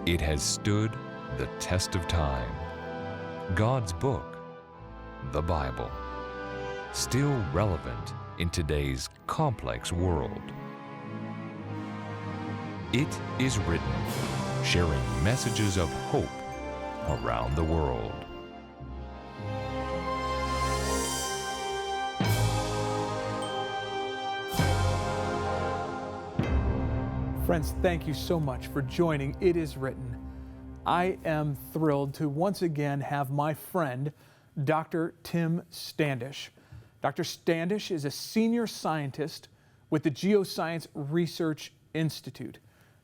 It has stood the test of time. God's book, the Bible, still relevant in today's complex world. It is written, sharing messages of hope around the world. Friends, thank you so much for joining It Is Written. I am thrilled to once again have my friend, Dr. Tim Standish. Dr. Standish is a senior scientist with the Geoscience Research Institute.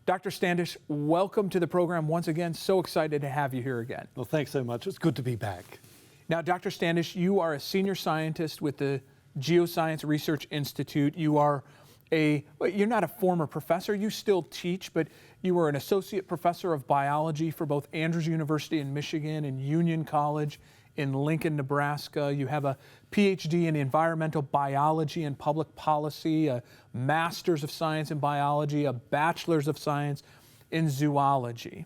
Dr. Standish, welcome to the program once again. So excited to have you here again. Well, thanks so much. It's good to be back. Now, Dr. Standish, you are a senior scientist with the Geoscience Research Institute. You're not a former professor, you still teach, but you were an associate professor of biology for both Andrews University in Michigan and Union College in Lincoln, Nebraska. You have a PhD in environmental biology and public policy, a master's of science in biology, a bachelor's of science in zoology.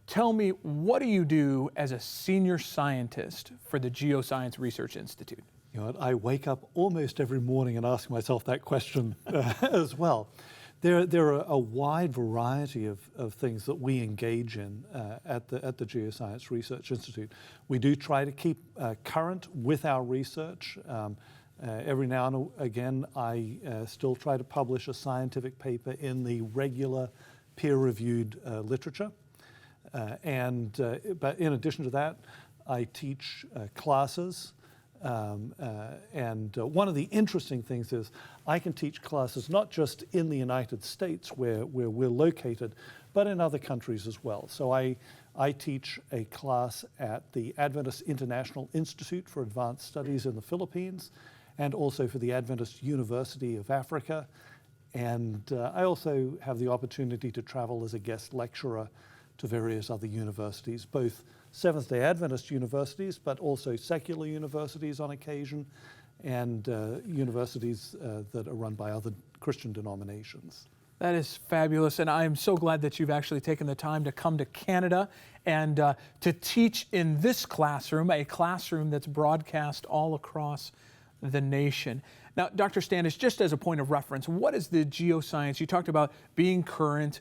Tell me, what do you do as a senior scientist for the Geoscience Research Institute? You know, I wake up almost every morning and ask myself that question as well. There are a wide variety of things that we engage in at the Geoscience Research Institute. We do try to keep current with our research. Every now and again, I still try to publish a scientific paper in the regular peer-reviewed literature. But in addition to that, I teach classes. One of the interesting things is I can teach classes not just in the United States where we're located, but in other countries as well. So I teach a class at the Adventist International Institute for Advanced Studies in the Philippines, and also for the Adventist University of Africa. And I also have the opportunity to travel as a guest lecturer to various other universities, both Seventh-day Adventist universities, but also secular universities on occasion, and universities that are run by other Christian denominations. That is fabulous, and I am so glad that you've actually taken the time to come to Canada and to teach in this classroom, a classroom that's broadcast all across the nation. Now, Dr. Standish, just as a point of reference, what is the geoscience? You talked about being current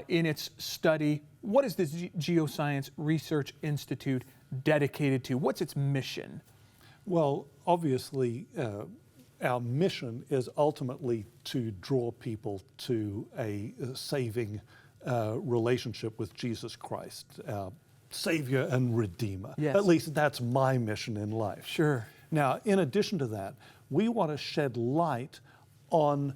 in its study. What is the Geoscience Research Institute dedicated to? What's its mission? Well, obviously, our mission is ultimately to draw people to a saving relationship with Jesus Christ, our Savior and Redeemer. Yes. At least that's my mission in life. Sure. Now, in addition to that, we want to shed light on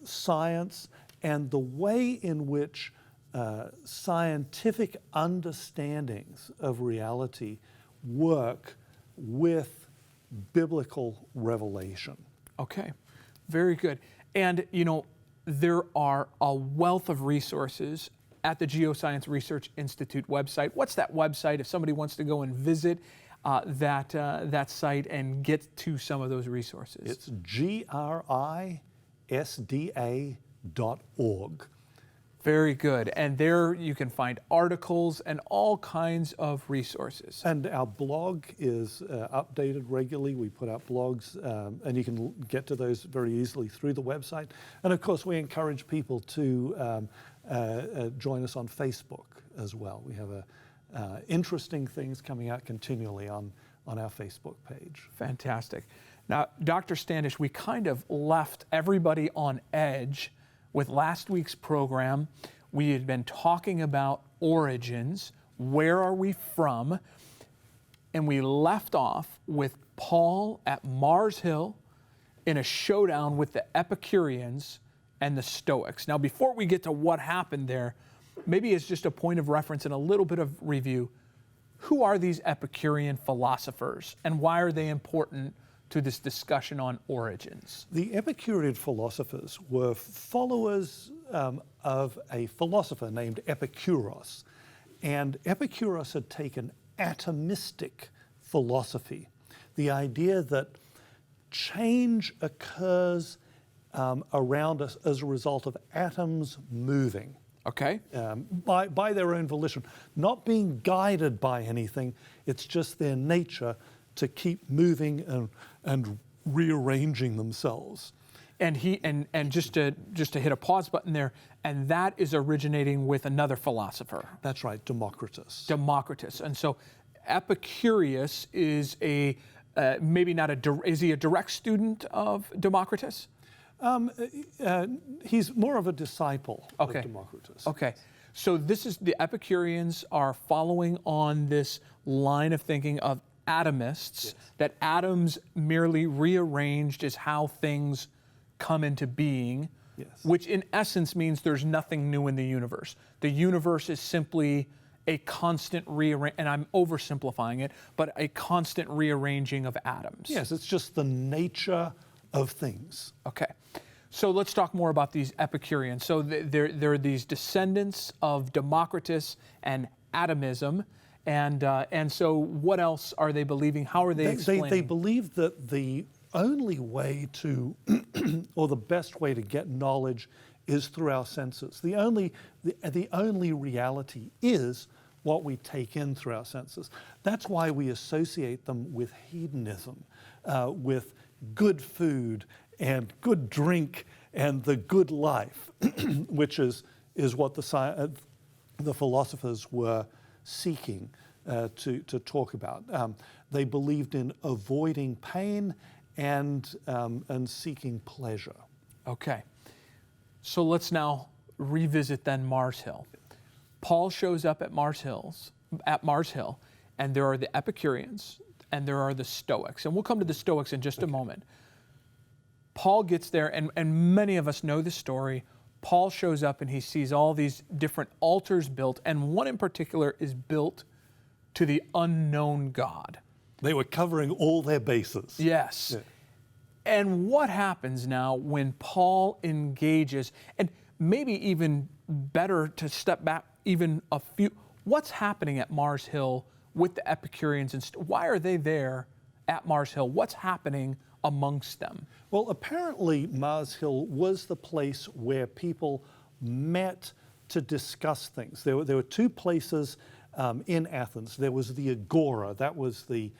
science and the way in which scientific understandings of reality work with biblical revelation. Okay, very good. And you know, there are a wealth of resources at the Geoscience Research Institute website. What's that website if somebody wants to go and visit that site and get to some of those resources? It's GRISDA.org. Very good. And there you can find articles and all kinds of resources. And our blog is updated regularly. We put out blogs, and you can get to those very easily through the website. And of course, we encourage people to join us on Facebook as well. We have interesting things coming out continually on our Facebook page. Fantastic. Now, Dr. Standish, we kind of left everybody on edge with last week's program. We had been talking about origins, where are we from, and we left off with Paul at Mars Hill in a showdown with the Epicureans and the Stoics. Now, before we get to what happened there, maybe it's just a point of reference and a little bit of review. Who are these Epicurean philosophers, and why are they important to this discussion on origins? The Epicurean philosophers were followers of a philosopher named Epicurus. And Epicurus had taken atomistic philosophy, the idea that change occurs around us as a result of atoms moving. Okay. By their own volition, not being guided by anything. It's just their nature to keep moving and rearranging themselves. And just to hit a pause button there, and that is originating with another philosopher. That's right, Democritus. Democritus. And so Epicurus is maybe not is he a direct student of Democritus? He's more of a disciple of Democritus. Okay. So the Epicureans are following on this line of thinking of atomists, yes, that atoms merely rearranged is how things come into being, yes, which in essence means there's nothing new in the universe. The universe is simply a constant and I'm oversimplifying it, but a constant rearranging of atoms. Yes, it's just the nature of things. Okay. So let's talk more about these Epicureans. So they're these descendants of Democritus and atomism. And so what else are they believing? How are they explaining? They believe that the only way to, or the best way to get knowledge is through our senses. The only reality is what we take in through our senses. That's why we associate them with hedonism, with good food and good drink and the good life, which is what the philosophers were seeking to talk about. They believed in avoiding pain and seeking pleasure. Okay. So let's now revisit then Mars Hill. Paul shows up at Mars Hill, and there are the Epicureans and there are the Stoics. And we'll come to the Stoics in just a moment. Paul gets there, and many of us know the story. Paul shows up and he sees all these different altars built, and one in particular is built to the unknown God. They were covering all their bases. Yes. Yeah. And what happens now when Paul engages, and maybe even better to step back even a few, what's happening at Mars Hill with the Epicureans, and why are they there at Mars Hill? What's happening amongst them? Well, apparently Mars Hill was the place where people met to discuss things. There were two places in Athens. There was the Agora, that was the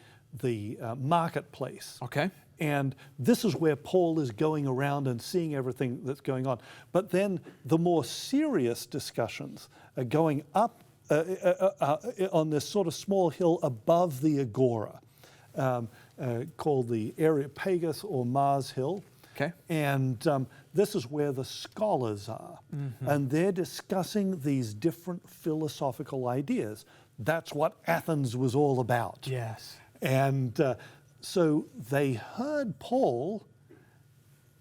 marketplace. Okay. And this is where Paul is going around and seeing everything that's going on. But then the more serious discussions are going up on this sort of small hill above the Agora, called the Areopagus or Mars Hill. Okay. And this is where the scholars are. Mm-hmm. And they're discussing these different philosophical ideas. That's what Athens was all about. Yes. And so they heard Paul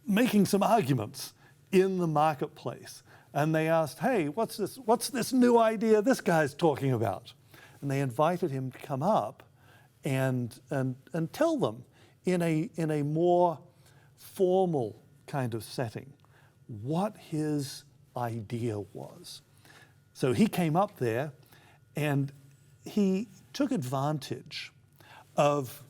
making some arguments in the marketplace. And they asked, hey, what's this new idea this guy's talking about? And they invited him to come up and tell them in a more formal kind of setting what his idea was. So he came up there and he took advantage of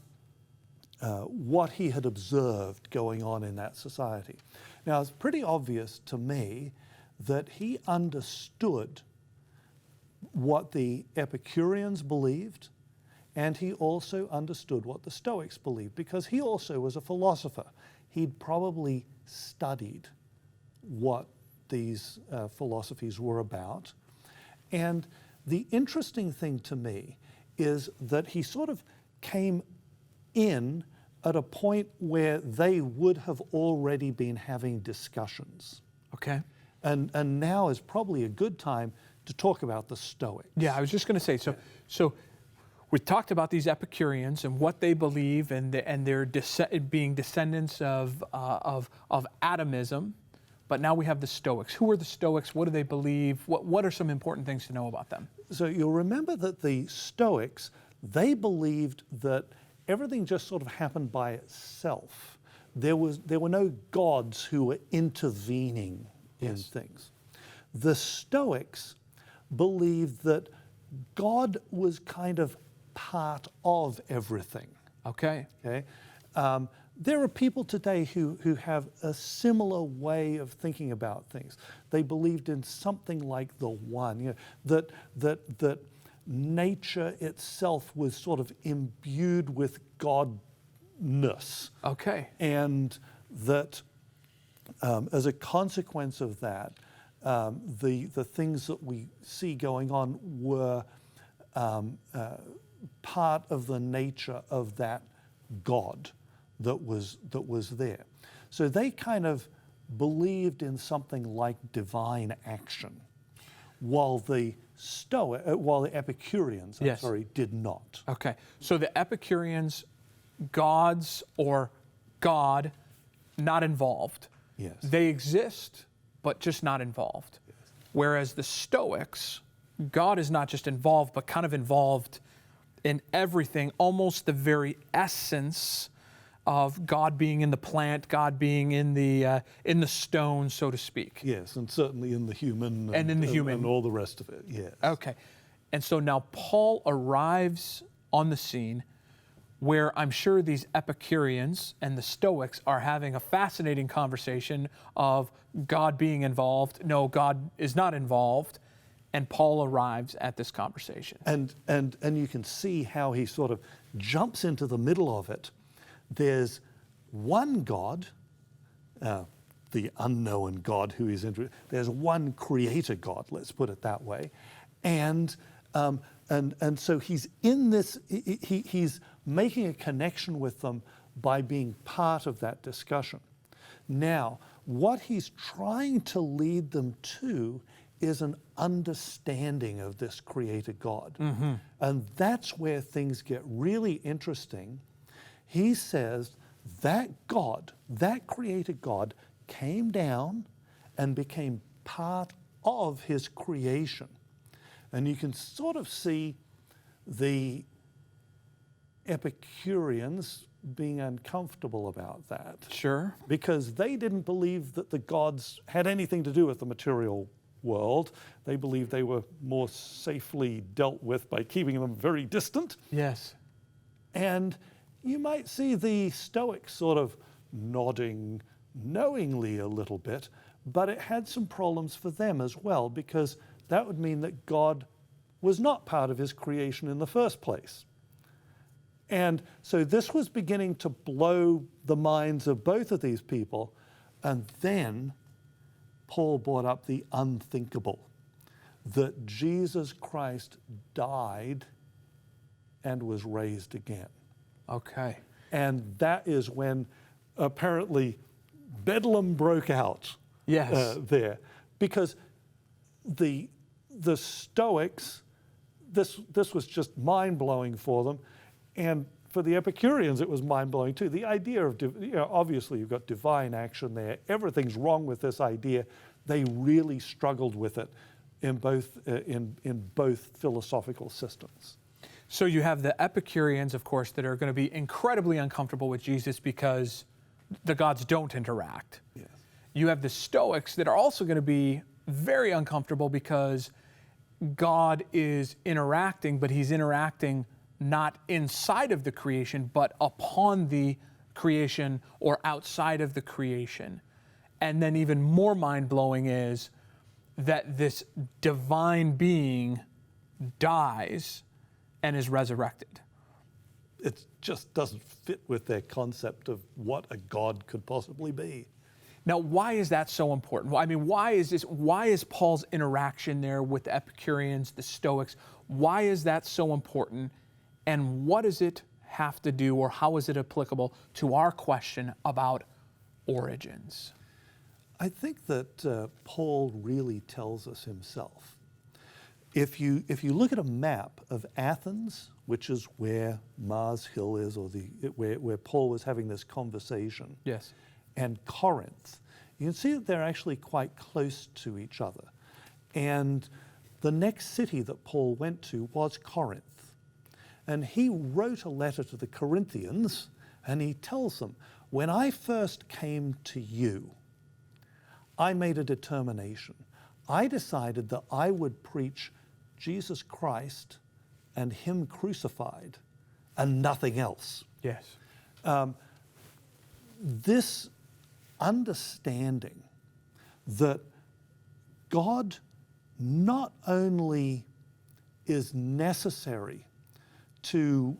what he had observed going on in that society. Now, it's pretty obvious to me that he understood what the Epicureans believed, and he also understood what the Stoics believed, because he also was a philosopher. He'd probably studied what these philosophies were about. And the interesting thing to me is that he sort of came in at a point where they would have already been having discussions. Okay. And now is probably a good time to talk about the Stoics. Yeah, I was just going to say, so we talked about these Epicureans and what they believe, and their being descendants of atomism, but now we have the Stoics. Who are the Stoics? What do they believe? What are some important things to know about them? So you'll remember that the Stoics, they believed that everything just sort of happened by itself. There were no gods who were intervening in things. The Stoics believed that God was kind of part of everything. Okay. Okay. there are people today who have a similar way of thinking about things. They believed in something like the one, that nature itself was sort of imbued with godness. Okay. And that as a consequence of that, the things that we see going on were part of the nature of that God that was there. So they kind of believed in something like divine action, while the Epicureans, Yes. did not. Okay. So the Epicureans, gods or God, not involved. Yes. They exist, but just not involved. Yes. Whereas the Stoics, God is not just involved, but kind of involved in everything, almost the very essence of God being in the plant, God being in the stone, so to speak. Yes, and certainly in the human And in the human. and all the rest of it. Yes. Okay. And so now Paul arrives on the scene where I'm sure these Epicureans and the Stoics are having a fascinating conversation of God being involved. No, God is not involved. And Paul arrives at this conversation. And you can see how he sort of jumps into the middle of it. There's one God, the unknown God who is there's one creator God, let's put it that way. And so he's in this, he's making a connection with them by being part of that discussion. Now, what he's trying to lead them to is an understanding of this creator God. Mm-hmm. And that's where things get really interesting. He says that God, that creator God, came down and became part of his creation. And you can sort of see the Epicureans being uncomfortable about that. Sure. Because they didn't believe that the gods had anything to do with the material world. They believed they were more safely dealt with by keeping them very distant. Yes. And you might see the Stoics sort of nodding knowingly a little bit, but it had some problems for them as well, because that would mean that God was not part of his creation in the first place. And so this was beginning to blow the minds of both of these people. And then Paul brought up the unthinkable, that Jesus Christ died and was raised again. Okay. And that is when apparently bedlam broke out. Yes. There. Because the Stoics, this was just mind-blowing for them. And for the Epicureans, it was mind-blowing too. The idea of, obviously you've got divine action there. Everything's wrong with this idea. They really struggled with it in both philosophical systems. So you have the Epicureans, of course, that are going to be incredibly uncomfortable with Jesus because the gods don't interact. Yes. You have the Stoics that are also going to be very uncomfortable because God is interacting, but he's interacting not inside of the creation, but upon the creation or outside of the creation. And then even more mind-blowing is that this divine being dies and is resurrected. It just doesn't fit with their concept of what a God could possibly be. Now, why is that so important? I mean, why is Paul's interaction there with the Epicureans, the Stoics, why is that so important? And what does it have to do, or how is it applicable to our question about origins? I think that Paul really tells us himself. If you look at a map of Athens, which is where Mars Hill is, or where Paul was having this conversation, Yes. and Corinth, you can see that they're actually quite close to each other. And the next city that Paul went to was Corinth. And he wrote a letter to the Corinthians, and he tells them, when I first came to you, I made a determination. I decided that I would preach Jesus Christ and him crucified and nothing else. Yes. this understanding that God not only is necessary to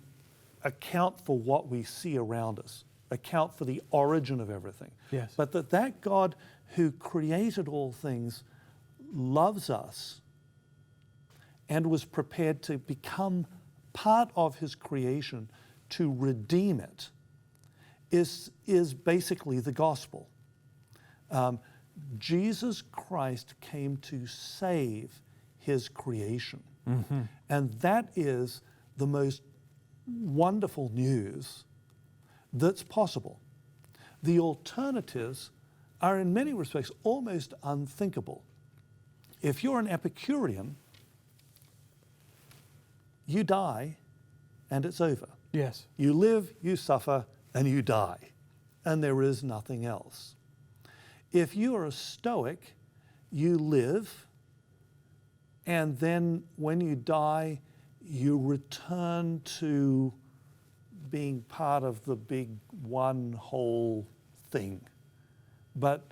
account for what we see around us, account for the origin of everything, Yes. but that God who created all things loves us and was prepared to become part of his creation to redeem it is basically the gospel. Jesus Christ came to save his creation. Mm-hmm. And that is the most wonderful news that's possible. The alternatives are in many respects almost unthinkable. If you're an Epicurean, you die and it's over. Yes. You live, you suffer, and you die, and there is nothing else. If you are a Stoic, you live, and then when you die, you return to being part of the big one whole thing. But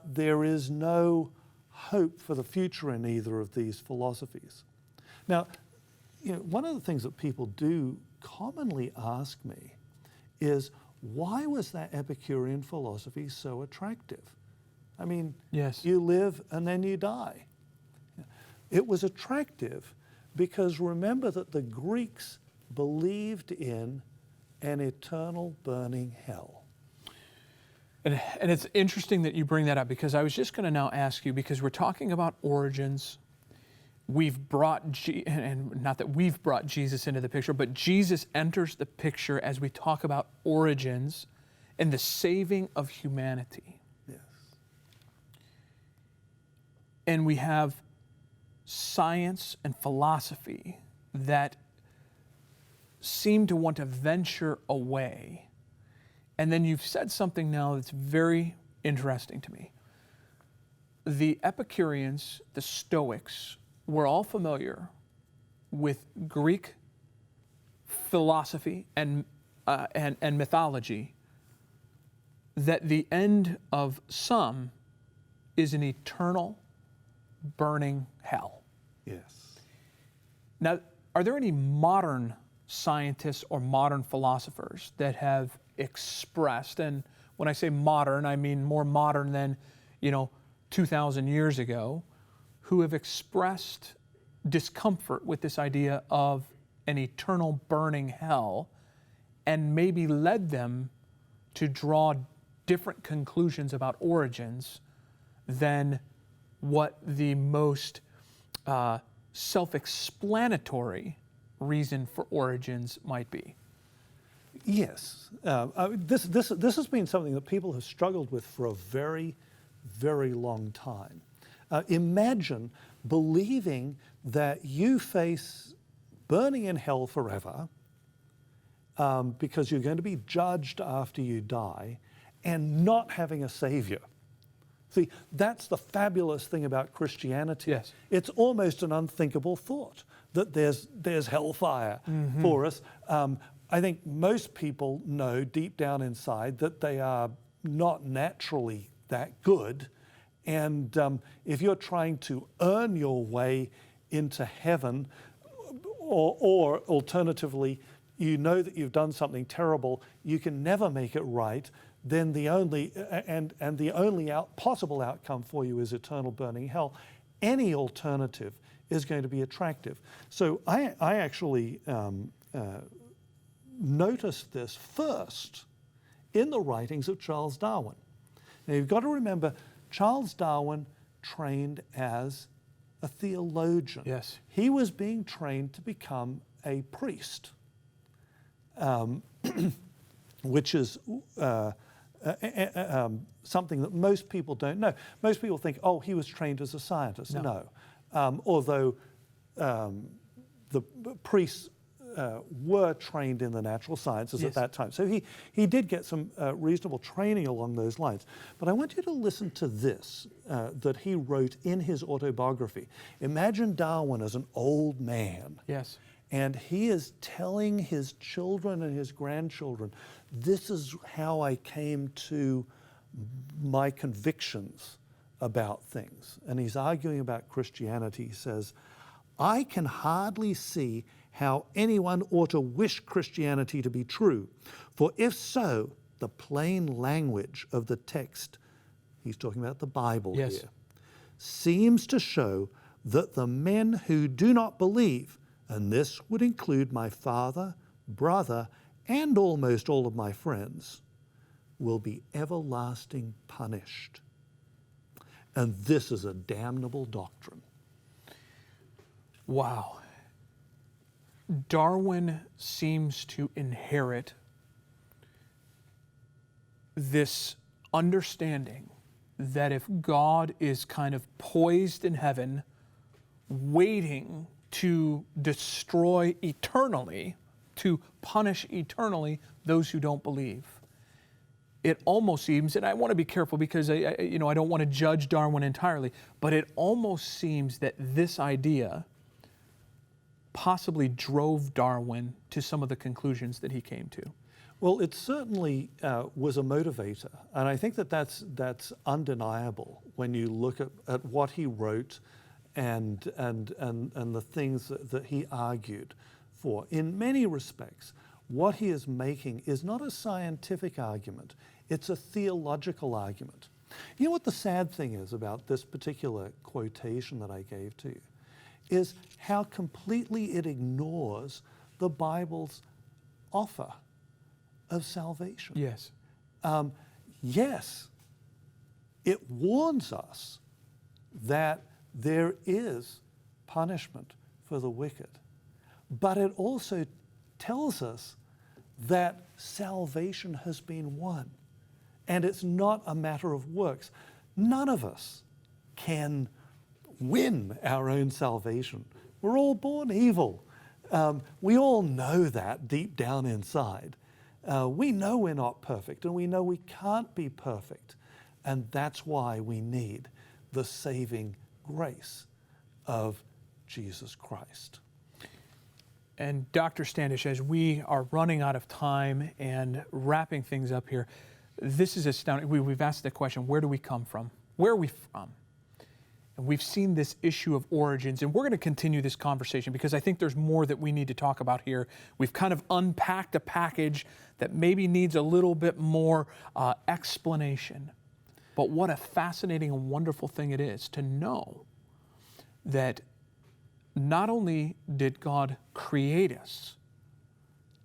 there is no hope for the future in either of these philosophies. Now, one of the things that people do commonly ask me is, why was that Epicurean philosophy so attractive? I mean, yes. You live and then you die. It was attractive because remember that the Greeks believed in an eternal burning hell. And it's interesting that you bring that up, because I was just going to now ask you, because we're talking about origins. We've brought, and not that we've brought Jesus into the picture, but Jesus enters the picture as we talk about origins and the saving of humanity. Yes. And we have science and philosophy that seem to want to venture away. And then you've said something now that's very interesting to me. The Epicureans, the Stoics, were all familiar with Greek philosophy and mythology, that the end of some is an eternal burning hell. Yes. Now, are there any modern scientists or modern philosophers that have expressed, and when I say modern, I mean more modern than, 2,000 years ago, who have expressed discomfort with this idea of an eternal burning hell, and maybe led them to draw different conclusions about origins than what the most self-explanatory reason for origins might be? Yes. This has been something that people have struggled with for a very, very long time. Imagine believing that you face burning in hell forever because you're going to be judged after you die, and not having a savior. See, that's the fabulous thing about Christianity. Yes. It's almost an unthinkable thought that there's hellfire for us. I think most people know deep down inside that they are not naturally that good. And if you're trying to earn your way into heaven, or alternatively, you know that you've done something terrible, you can never make it right, then the only possible outcome for you is eternal burning hell. Any alternative is going to be attractive. So I actually noticed this first in the writings of Charles Darwin. Now you've got to remember, Charles Darwin trained as a theologian. Yes. He was being trained to become a priest, which is something that most people don't know. Most people think, oh, he was trained as a scientist. No. Although the priests were trained in the natural sciences at that time. So he did get some reasonable training along those lines. But I want you to listen to this that he wrote in his autobiography. Imagine Darwin as an old man. Yes. And he is telling his children and his grandchildren, this is how I came to my convictions about things. And he's arguing about Christianity. He says, I can hardly see how anyone ought to wish Christianity to be true. For if so, the plain language of the text, he's talking about the Bible Yes. here, seems to show that the men who do not believe, and this would include my father, brother, and almost all of my friends, will be everlasting punished. And this is a damnable doctrine. Wow. Darwin seems to inherit this understanding that if God is kind of poised in heaven, waiting to destroy eternally, to punish eternally those who don't believe, it almost seems, and I want to be careful because I don't want to judge Darwin entirely, but it almost seems that this idea possibly drove Darwin to some of the conclusions that he came to. Well, it certainly was a motivator, and I think that that's undeniable when you look at what he wrote and the things that he argued for. In many respects, what he is making is not a scientific argument, it's a theological argument. You know what the sad thing is about this particular quotation that I gave to you? Is how completely it ignores the Bible's offer of salvation. Yes. Yes, it warns us that there is punishment for the wicked, but it also tells us that salvation has been won, and it's not a matter of works. None of us can win our own salvation. We're all born evil. We all know that deep down inside. We know we're not perfect, and we know we can't be perfect. And that's why we need the saving grace of Jesus Christ. And Dr. Standish, as we are running out of time and wrapping things up here, this is astounding. We've asked the question, where do we come from? Where are we from? And we've seen this issue of origins, and we're going to continue this conversation because I think there's more that we need to talk about here. We've kind of unpacked a package that maybe needs a little bit more explanation. But what a fascinating and wonderful thing it is to know that not only did God create us,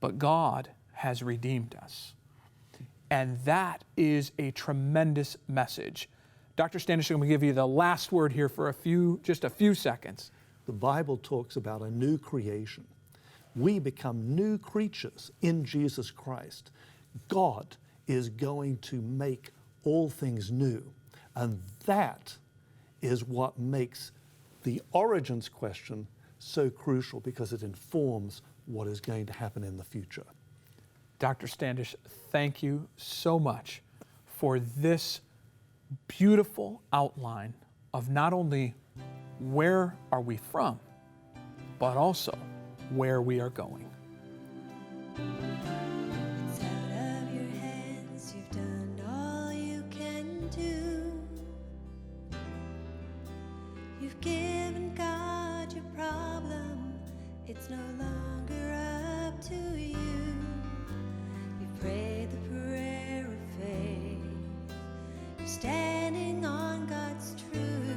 but God has redeemed us. And that is a tremendous message. Dr. Standish, I'm going to give you the last word here for just a few seconds. The Bible talks about a new creation. We become new creatures in Jesus Christ. God is going to make all things new. And that is what makes the origins question so crucial, because it informs what is going to happen in the future. Dr. Standish, thank you so much for this beautiful outline of not only where are we from, but also where we are going. It's out of your hands, you've done all you can do. You've given God your problem, it's no longer up to you. You've prayed the prayer of faith, you're standing on God's truth.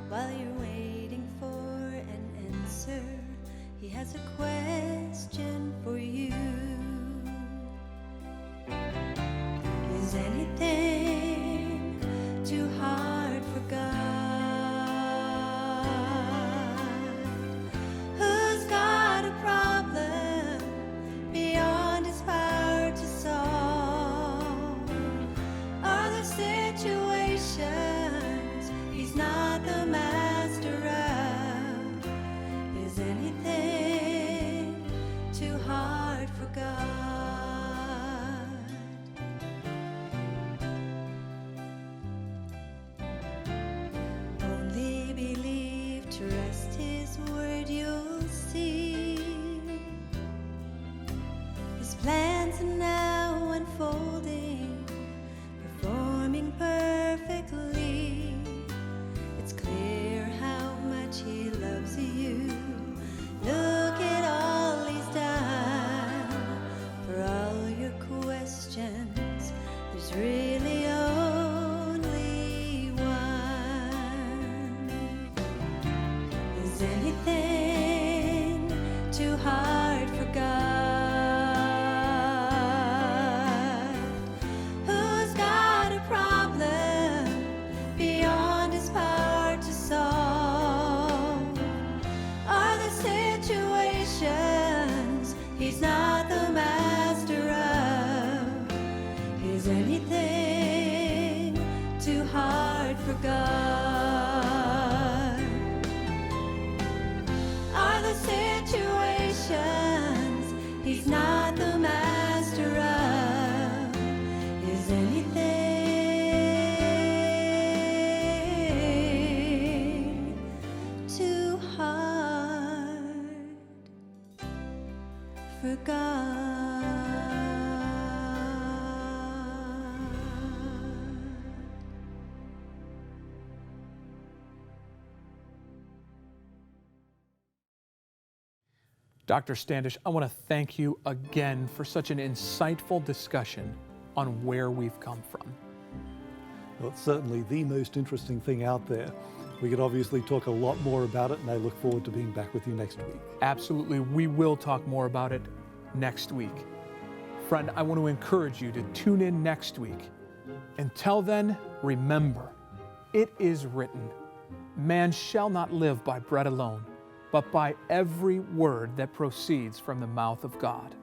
While you're waiting for an answer, He has a question for you. Is anything too hard for God? Who's got a problem beyond His power to solve? Are there situations He's not the master of? Is anything for God. Dr. Standish, I want to thank you again for such an insightful discussion on where we've come from. Well, it's certainly the most interesting thing out there. We could obviously talk a lot more about it, and I look forward to being back with you next week. Absolutely, we will talk more about it next week. Friend, I want to encourage you to tune in next week. Until then, remember, it is written, man shall not live by bread alone, but by every word that proceeds from the mouth of God.